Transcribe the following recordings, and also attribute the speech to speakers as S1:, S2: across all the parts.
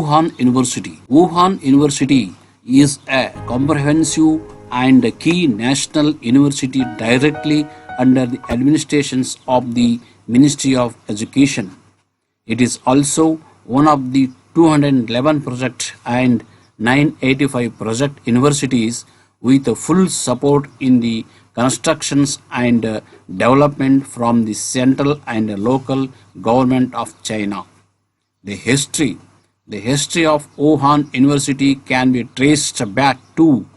S1: Wuhan University. Wuhan University is a comprehensive and key national university directly under the administrations of the Ministry of Education. It is also one of the 211 project and 985 project universities with full support in the constructions and development from the central and local government of China. The history the history of Wuhan University can be traced back to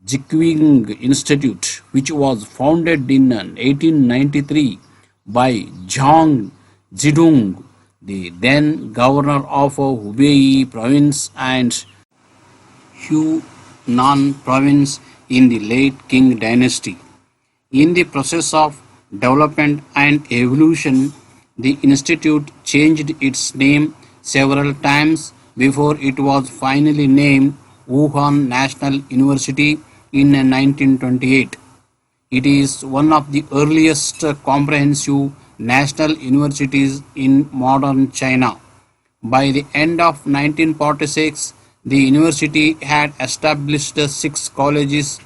S1: Jiqing Institute, which was founded in 1893 by Zhang Zidong, the then governor of Hubei province and Hunan province in the late Qing dynasty. In the process of development and evolution, the institute changed its name several times before it was finally named Wuhan National University in 1928. It is one of the earliest comprehensive national universities in modern China. By the end of 1946, the university had established 6 colleges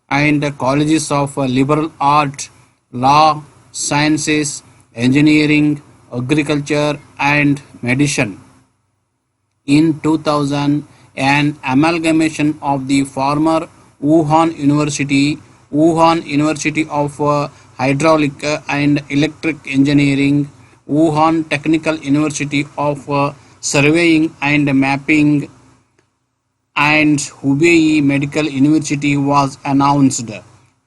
S1: and colleges of liberal arts, law, sciences, engineering, agriculture, and medicine. In 2000, an amalgamation of the former Wuhan University of Hydraulic and Electric Engineering, Wuhan Technical University of Surveying and Mapping, and Hubei Medical University was announced,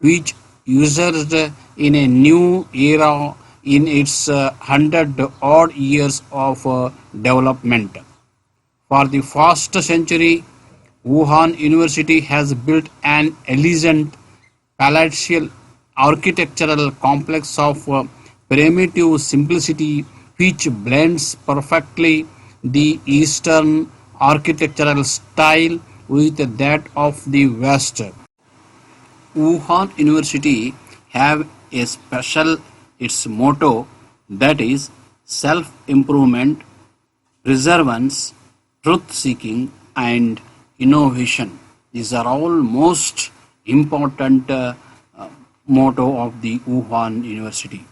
S1: which ushered in a new era in its 100-odd years of development. For the first century, Wuhan University has built an elegant palatial architectural complex of primitive simplicity which blends perfectly the Eastern architectural style with that of the West. Wuhan University have a special its motto, that is self-improvement, perseverance, truth-seeking, and innovation. These are all most important motto of the Wuhan University.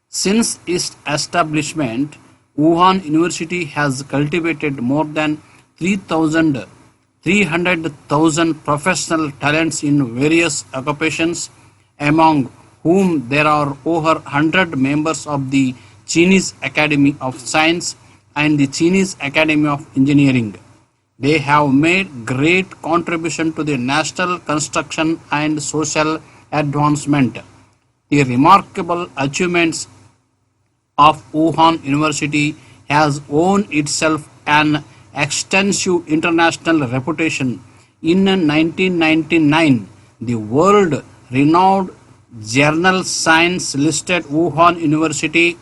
S1: Since its establishment, Wuhan University has cultivated more than 300,000 professional talents in various occupations, among whom there are over 100 members of the Chinese Academy of Science and the Chinese Academy of Engineering. They have made great contribution to the national construction and social advancement. The remarkable achievements of Wuhan University has won itself an extensive international reputation. In 1999, the world-renowned journal Science listed Wuhan University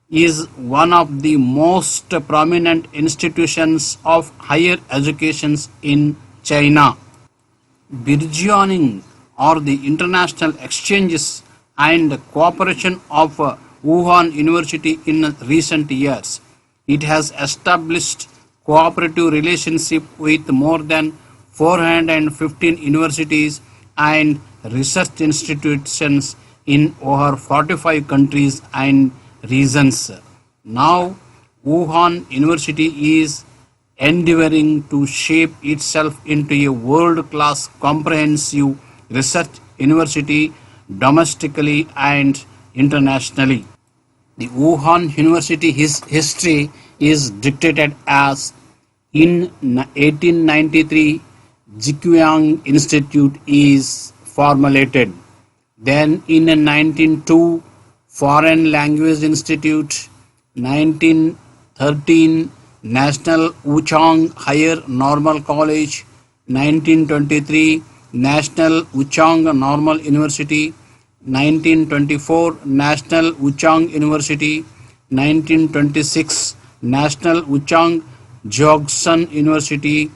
S1: is one of the most prominent institutions of higher education in China. Burgeoning or the international exchanges and cooperation of Wuhan University in recent years. It has established cooperative relationship with more than 415 universities and research institutions in over 45 countries and regions. Now, Wuhan University is endeavoring to shape itself into a world-class comprehensive research university domestically and internationally. The Wuhan University history is dictated as in 1893 Jiqing Institute is formulated. Then in 1902 Foreign Language Institute, 1913 National Wuchang Higher Normal College, 1923 National Wuchang Normal University, 1924 National Wuchang University, 1926 National Wuchang Jiaoxin University,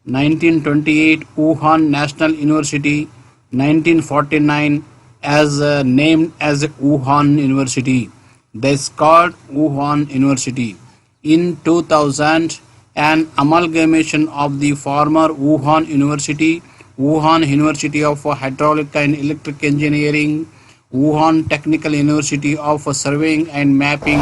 S1: 1928 Wuhan National University, 1949 as named as Wuhan University. This called Wuhan University. In 2000, an amalgamation of the former Wuhan University, Wuhan University of Hydraulic and Electric Engineering, Wuhan Technical University of Surveying and Mapping,